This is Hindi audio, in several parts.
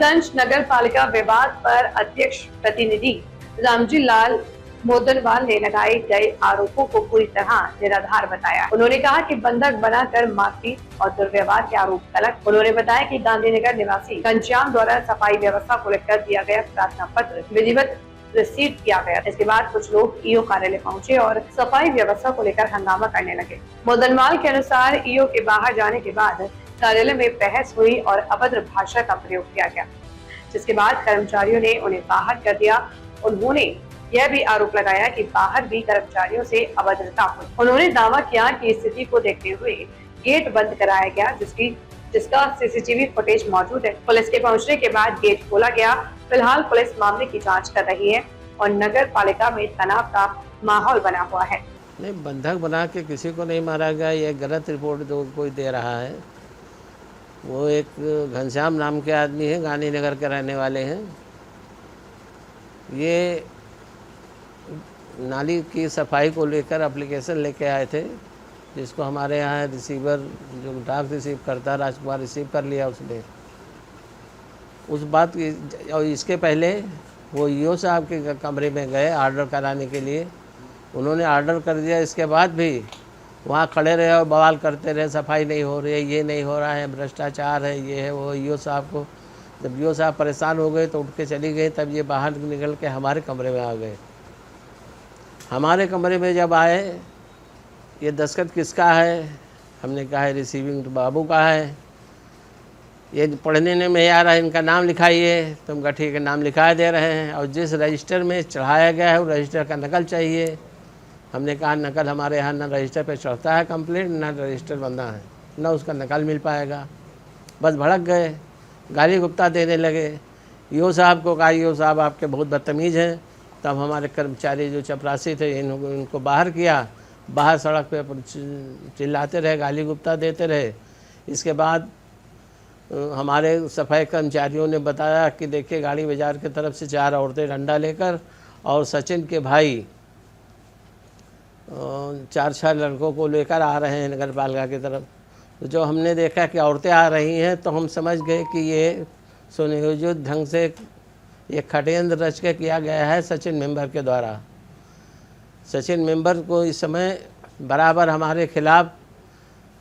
हरदंज नगर पालिका विवाद पर अध्यक्ष प्रतिनिधि रामजी लाल मोदनवाल ने लगाए गए आरोपों को पूरी तरह निराधार बताया। उन्होंने कहा कि बंधक बनाकर मारपीट और दुर्व्यवहार के आरोप गलत। उन्होंने बताया कि गांधीनगर निवासी घनश्याम द्वारा सफाई व्यवस्था को लेकर दिया गया प्रार्थना पत्र विधिवत रिसीव किया गया। इसके बाद कुछ लोग ईओ कार्यालय पहुंचे और सफाई व्यवस्था को लेकर हंगामा करने लगे। मोदनवाल के अनुसार ईओ के बाहर जाने के बाद कार्यालय में बहस हुई और अभद्र भाषा का प्रयोग किया गया, जिसके बाद कर्मचारियों ने उन्हें बाहर कर दिया। उन्होंने यह भी आरोप लगाया कि बाहर भी कर्मचारियों से अभद्रता हुई। उन्होंने दावा किया कि स्थिति को देखते हुए गेट बंद कराया गया, जिसका सीसीटीवी फुटेज मौजूद है। पुलिस के पहुंचने के बाद गेट खोला गया। फिलहाल पुलिस मामले की जांच कर रही है और नगर पालिका में तनाव का माहौल बना हुआ है। नहीं, बंधक बना के किसी को नहीं मारा गया, ये गलत रिपोर्ट जो कोई दे रहा है। वो एक घनश्याम नाम के आदमी हैं, गांधीनगर के रहने वाले हैं। ये नाली की सफाई को लेकर एप्लीकेशन लेके आए थे, जिसको हमारे यहाँ रिसीवर जो डाक रिसीव करता है राजकुमार रिसीव कर लिया उसने। उस बात की और इसके पहले वो ईओ साहब के कमरे में गए आर्डर कराने के लिए। उन्होंने आर्डर कर दिया, इसके बाद भी वहाँ खड़े रहे और बवाल करते रहे, सफाई नहीं हो रही है, ये नहीं हो रहा है, भ्रष्टाचार है, ये है वो। ईओ साहब को जब ईओ साहब परेशान हो गए तो उठ के चली गई। तब ये बाहर निकल के हमारे कमरे में आ गए। हमारे कमरे में जब आए, ये दस्तखत किसका है? हमने कहा है रिसीविंग तो बाबू का है। ये पढ़ने में आ रहा है, इनका नाम लिखाइए। तुम ठीक है, नाम लिखा दे रहे हैं। और जिस रजिस्टर में चढ़ाया गया है वो रजिस्टर का नकल चाहिए। हमने कहा नकल हमारे यहाँ न रजिस्टर पे चढ़ता है कंप्लेंट, न रजिस्टर बंदा है, न उसका नकल मिल पाएगा। बस भड़क गए, गाली गुप्ता देने लगे। ईओ साहब को कहा ईओ साहब आपके बहुत बदतमीज़ हैं। तब हमारे कर्मचारी जो चपरासी थे इनको बाहर किया। बाहर सड़क पे चिल्लाते रहे, गाली गुप्ता देते रहे। इसके बाद हमारे सफाई कर्मचारियों ने बताया कि देखिए गाड़ी बाज़ार की तरफ से 4 औरतें डंडा लेकर और सचिन के भाई 4-6 लड़कों को लेकर आ रहे हैं नगर पालिका की तरफ। तो जो हमने देखा कि औरतें आ रही हैं तो हम समझ गए कि ये सुनियोजित ढंग से ये खटेंद्र रच के किया गया है सचिन मेंबर के द्वारा। सचिन मेंबर को इस समय बराबर हमारे खिलाफ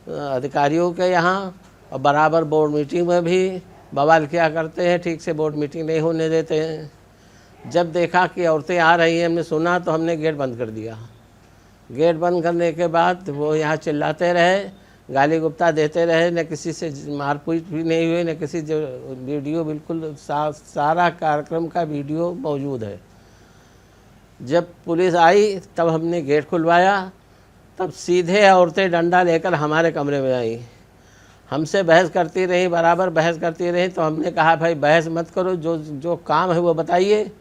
अधिकारियों के यहाँ और बराबर बोर्ड मीटिंग में भी बवाल किया करते हैं, ठीक से बोर्ड मीटिंग नहीं होने देते हैं। जब देखा कि औरतें आ रही हैं, हमने सुना तो हमने गेट बंद कर दिया। गेट बंद करने के बाद वो यहाँ चिल्लाते रहे, गाली गुप्ता देते रहे। न किसी से मारपीट भी नहीं हुई, न किसी जो वीडियो बिल्कुल सारा कार्यक्रम का वीडियो मौजूद है। जब पुलिस आई तब हमने गेट खुलवाया, तब सीधे औरतें डंडा लेकर हमारे कमरे में आई। हमसे बहस करती रही, बराबर बहस करती रही। तो हमने कहा भाई बहस मत करो, जो काम है वो बताइए।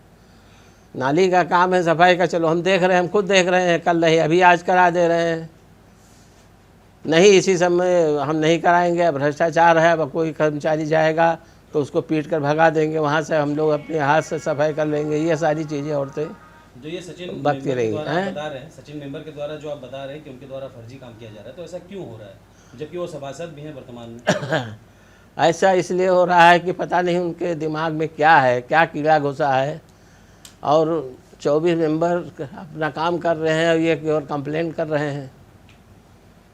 नाली का काम है, सफाई का, चलो हम देख रहे हैं, हम खुद देख रहे हैं, कल नहीं अभी आज करा दे रहे हैं। नहीं इसी समय हम नहीं कराएंगे, भ्रष्टाचार है। अब कोई कर्मचारी जाएगा तो उसको पीट कर भगा देंगे, वहाँ से हम लोग अपने हाथ से सफाई कर लेंगे। ये सारी चीज़ें औरतें जो ये सचिन बकती रही हैं, बता रहे हैं सचिन मेंबर के द्वारा जो आप बता रहे हैं कि उनके द्वारा फर्जी काम किया जा रहा है, तो ऐसा क्यों हो रहा है जबकि वो सभासद भी हैं वर्तमान में? ऐसा इसलिए हो रहा है कि पता नहीं उनके दिमाग में क्या है, क्या कीड़ा घुसा है। और 24 मेंबर अपना काम कर रहे हैं और ये और कंप्लेंट कर रहे हैं।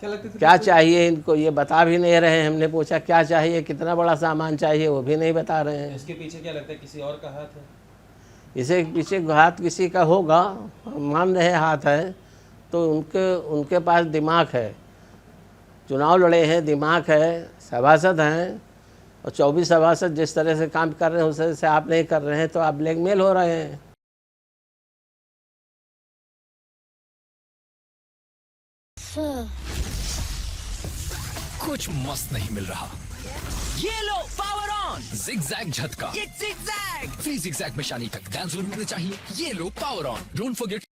क्या चाहिए इनको ये बता भी नहीं रहे हैं। हमने पूछा क्या चाहिए, कितना बड़ा सामान चाहिए, वो भी नहीं बता रहे हैं। इसके पीछे क्या लगता है, किसी और का हाथ है? इसे पीछे हाथ किसी का होगा, मान रहे हाथ है। तो उनके पास दिमाग है, चुनाव लड़े हैं, दिमाग है, सभासद हैं। और 24 सभासद जिस तरह से काम कर रहे हैं उस तरह से आप नहीं कर रहे हैं तो आप ब्लैकमेल हो रहे हैं। कुछ मस्त नहीं मिल रहा। ये लो पावर ऑन, जिगजैग झटका, ये जिगजैग 3 जिगजैग में शानी तक डांस जरूर मिलना चाहिए। ये low power on, don't forget